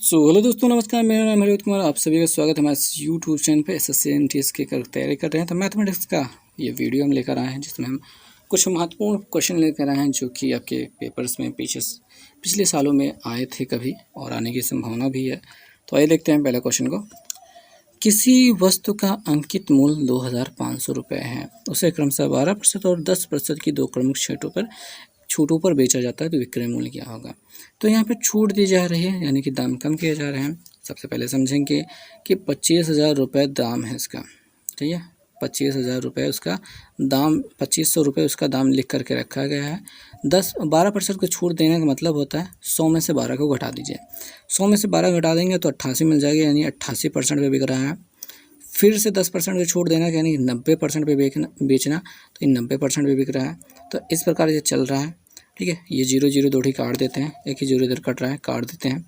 Hello दोस्तों, नमस्कार। मेरा नाम है रोहित कुमार। आप सभी का स्वागत है हमारे यूट्यूब चैनल पे। एसएससी एमटीएस की तैयारी कर रहे हैं तो मैथमेटिक्स का ये वीडियो हम लेकर आए हैं, जिसमें हम कुछ महत्वपूर्ण क्वेश्चन लेकर आए हैं जो कि आपके पेपर्स में पिछले सालों में आए थे कभी, और आने की संभावना भी है। तो आइए देखते हैं पहला क्वेश्चन को। किसी वस्तु का अंकित मूल्य 2500 रुपये है, उसे क्रमशः 12% और 10% की दो प्रमुख छूटों पर बेचा जाता है, तो विक्रय मूल्य क्या होगा। तो यहाँ पे छूट दी जा रही है, यानी कि दाम कम किए जा रहे हैं। सबसे पहले समझेंगे कि 25,000 रुपये दाम है इसका, ठीक है। 25,000 रुपये उसका दाम, 2500 रुपये उसका दाम लिख करके रखा गया है। 12% को छूट देने का मतलब होता है 100 में से 12 को घटा दीजिए। 100 में से 12 घटा देंगे तो 88 मिल जाएगी, यानी 88% पे बिक रहा है। फिर से 10% की छूट देना, यानी 90% पे बेचना, तो ये 90% पे बिक रहा है। तो इस प्रकार ये चल रहा है, ठीक है। ये 0 0 दो ही काट देते हैं, एक ही 0 इधर कट रहा है, काट देते हैं।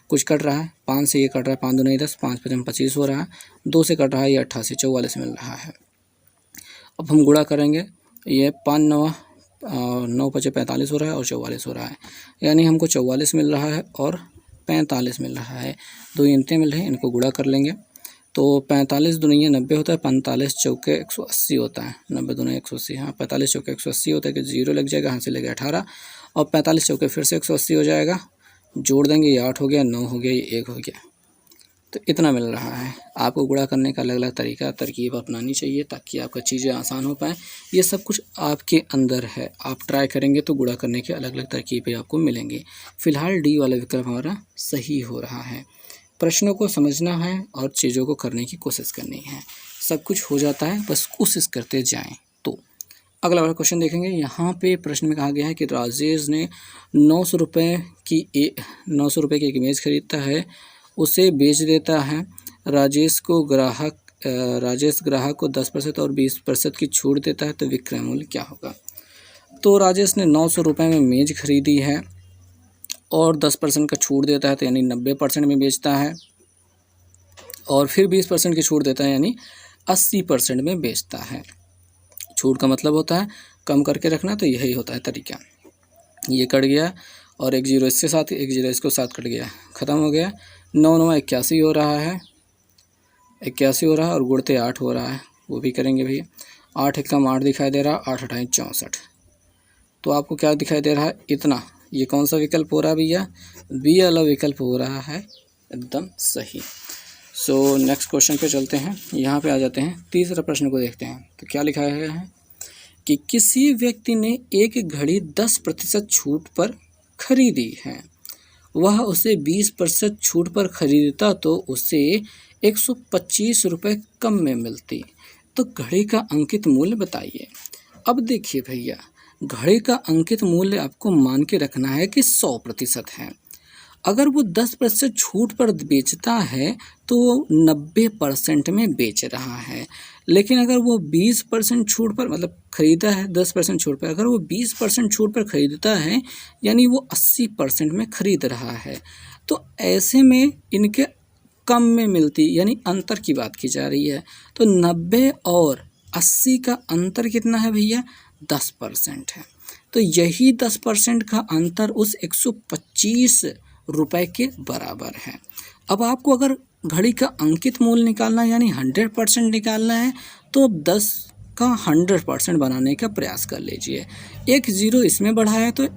कुछ कट रहा है, 5 से ये कट रहा है, 5 दूनी 10, 5 पचम 25 हो रहा है। 2 से कट रहा है, ये 88 44 मिल रहा है। अब हम गुणा करेंगे, ये 5 9 9 5 45 हो रहा है और 44 हो रहा है, यानी हमको 44 मिल रहा है और 45 मिल रहा है। दो गिनते मिल रहे हैं, इनको गुणा कर लेंगे तो 45 दुनिया 90 होता है, 45 चौके 180 होता है, 90 दुनिया 180, हाँ 45 चौके 180 होता है कि 0 लग जाएगा, यहाँ से लगे 18 और 45 चौके फिर से 180 हो जाएगा। जोड़ देंगे, ये 8 हो गया, 9 हो गया, ये 1 हो गया, तो इतना मिल रहा है। आपको गुणा करने का अलग अलग तरीका तरकीब अपनानी चाहिए ताकि आपका चीज़ें आसान हो पाएँ। ये सब कुछ आपके अंदर है, आप ट्राई करेंगे तो गुणा करने के अलग अलग तरकीबें आपको मिलेंगी। फिलहाल डी वाला विकल्प हमारा सही हो रहा है। प्रश्नों को समझना है और चीज़ों को करने की कोशिश करनी है, सब कुछ हो जाता है, बस कोशिश करते जाएं। तो अगला वाला क्वेश्चन देखेंगे। यहाँ पे प्रश्न में कहा गया है कि राजेश ने 900 रुपये की 900 रुपये की एक इमेज खरीदता है, उसे बेच देता है। राजेश ग्राहक को 10% और 20% की छूट देता है, तो विक्रय मूल्य क्या होगा। तो राजेश ने 900 रुपये में मेज खरीदी है और 10% का छूट देता है, तो यानी 90% में बेचता है, और फिर 20% की छूट देता है, यानी 80% में बेचता है। छूट का मतलब होता है कम करके रखना, तो यही होता है तरीका। ये कट गया और एक 0 इसके साथ, एक 0 इसको साथ कट गया, ख़त्म हो गया। 9 9 81 हो रहा है, 81 हो रहा है, और गुणते 8 हो रहा है, वो भी करेंगे भैया। 8 एकम 8 दिखाई दे रहा है, 8 8 64, तो आपको क्या दिखाई दे रहा है, इतना। ये कौन सा विकल्प हो रहा है भैया, बी वाला विकल्प हो रहा है, एकदम सही। सो नेक्स्ट क्वेश्चन पे चलते हैं। यहाँ पे आ जाते हैं, तीसरा प्रश्न को देखते हैं। तो क्या लिखा है कि किसी व्यक्ति ने एक घड़ी 10% छूट पर खरीदी है, वह उसे 20% छूट पर खरीदता तो उसे 125 रुपये कम में मिलती, तो घड़ी का अंकित मूल्य बताइए। अब देखिए भैया, घड़ी का अंकित मूल्य आपको मान के रखना है कि 100% है। अगर वो 10% छूट पर बेचता है तो वो 90% में बेच रहा है, लेकिन अगर वो 20% छूट पर, मतलब खरीदा है 10% छूट पर, अगर वो 20% छूट पर खरीदता है, यानी वो 80% में खरीद रहा है, तो ऐसे में इनके कम में मिलती, यानी अंतर की बात की जा रही है। तो 90 और 80 का अंतर कितना है भैया, 10% है। तो यही 10% का अंतर उस 125 रुपये के बराबर है। अब आपको अगर घड़ी का अंकित मूल्य निकालना है, यानी 100% निकालना है, तो 10 का 100% बनाने का प्रयास कर लीजिए। एक 0 इसमें बढ़ा है तो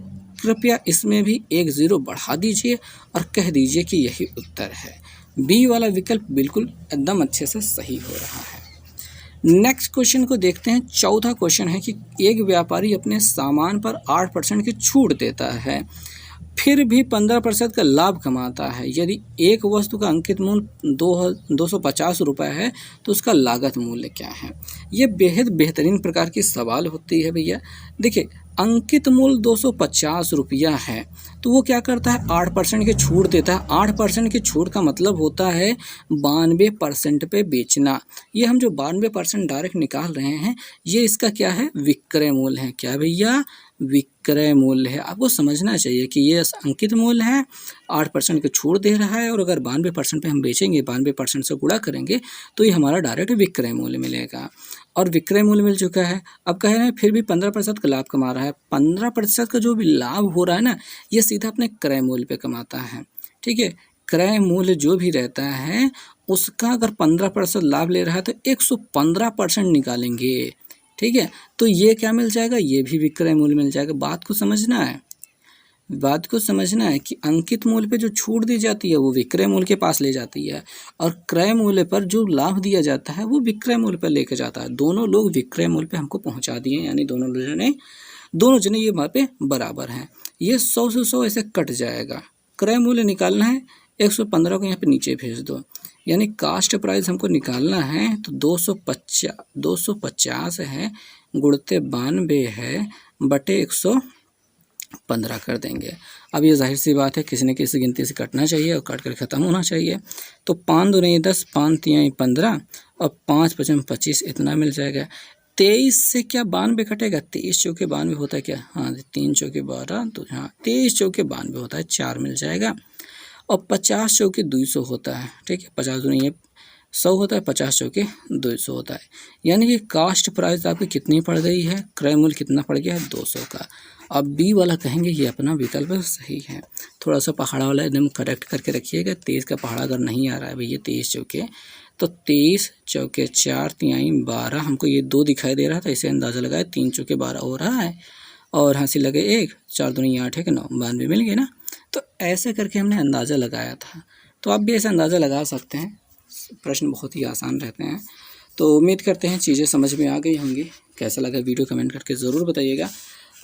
कृपया इसमें भी एक 0 बढ़ा दीजिए और कह दीजिए कि यही उत्तर है। बी वाला विकल्प बिल्कुल एकदम अच्छे से सही हो रहा है। नेक्स्ट क्वेश्चन को देखते हैं। चौथा क्वेश्चन है कि एक व्यापारी अपने सामान पर 8% की छूट देता है, फिर भी 15% का लाभ कमाता है। यदि एक वस्तु का अंकित मूल्य 250 रुपये है तो उसका लागत मूल्य क्या है। ये बेहद बेहतरीन प्रकार की सवाल होती है भैया। देखिए, अंकित मूल्य 250 रुपया है, तो वो क्या करता है, 8% की छूट देता है। 8% की छूट का मतलब होता है 92% पे बेचना। ये हम जो 92% डायरेक्ट निकाल रहे हैं, ये इसका क्या है, विक्रय मूल्य है। क्या भैया, विक्रय मूल्य है। आपको समझना चाहिए कि ये अंकित मूल्य है, 8% की छूट दे रहा है, और अगर 92% पे हम बेचेंगे, 92% से गुणा करेंगे, तो ये हमारा डायरेक्ट विक्रय मूल्य मिलेगा, और विक्रय मूल्य मिल चुका है। अब कह रहे हैं फिर भी 15% का लाभ कमा रहा है। 15% का जो भी लाभ हो रहा है ना, ये सीधा अपने क्रय मूल्य पे कमाता है, ठीक है। क्रय मूल्य जो भी रहता है उसका अगर 15% लाभ ले रहा है तो 115% निकालेंगे। ठीक है, तो ये क्या मिल जाएगा, ये भी विक्रय मूल्य मिल जाएगा। बात को समझना है, बात को समझना है कि अंकित मूल्य पे जो छूट दी जाती है वो विक्रय मूल्य के पास ले जाती है, और क्रय मूल्य पर जो लाभ दिया जाता है वो विक्रय मूल्य पर लेकर जाता है। दोनों लोग विक्रय मूल्य पे हमको पहुंचा दिए, यानी दोनों जने ये वहाँ पे बराबर हैं। ये 100 से 100 ऐसे कट जाएगा। क्रय मूल्य निकालना है, 115 को यहाँ पे नीचे भेज दो, यानी कास्ट प्राइस हमको निकालना है तो 250 है गुणते 92 है बटे 115 कर देंगे। अब ये जाहिर सी बात है किसी न किसी गिनती से कटना चाहिए और काट कर ख़त्म होना चाहिए। तो 5 दूनी 10, 5 तियाई 15 और 5 पचम 25 इतना मिल जाएगा। 23 से क्या 92 कटेगा, 23 चौके 92 होता है क्या, हाँ 3 चौके 12, तो हाँ 23 चौके 92 होता है, 4 मिल जाएगा। और 50 चौके 200 होता है। ठीक है, 50 दूनी 100 होता है, 50 चौके 200 होता है। यानी कि कास्ट प्राइस आपकी कितनी पड़ गई है, क्रय मूल्य कितना पड़ गया है 200 का। अब बी वाला कहेंगे ये अपना विकल्प सही है। थोड़ा सा पहाड़ा वाला एकदम करेक्ट करके रखिएगा। 23 का पहाड़ा अगर नहीं आ रहा है भैया 23 चौके, तो 23 चौके 4 तिहाई 12, हमको ये 2 दिखाई दे रहा था, इसे अंदाज़ा लगाए 3 चौके 12 हो रहा है, और हंसी लगे 1, 4 दूनी 8 है कि 9, 92 मिल गए ना। तो ऐसे करके हमने अंदाज़ा लगाया था। तो आप भी ऐसे अंदाज़ा लगा सकते हैं, प्रश्न बहुत ही आसान रहते हैं। तो उम्मीद करते हैं चीज़ें समझ में आ गई होंगी। कैसा लगा वीडियो कमेंट करके ज़रूर बताइएगा,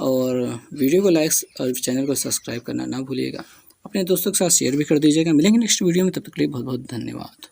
और वीडियो को लाइक और चैनल को सब्सक्राइब करना ना भूलिएगा। अपने दोस्तों के साथ शेयर भी कर दीजिएगा। मिलेंगे नेक्स्ट वीडियो में, तब तक के लिए बहुत बहुत धन्यवाद।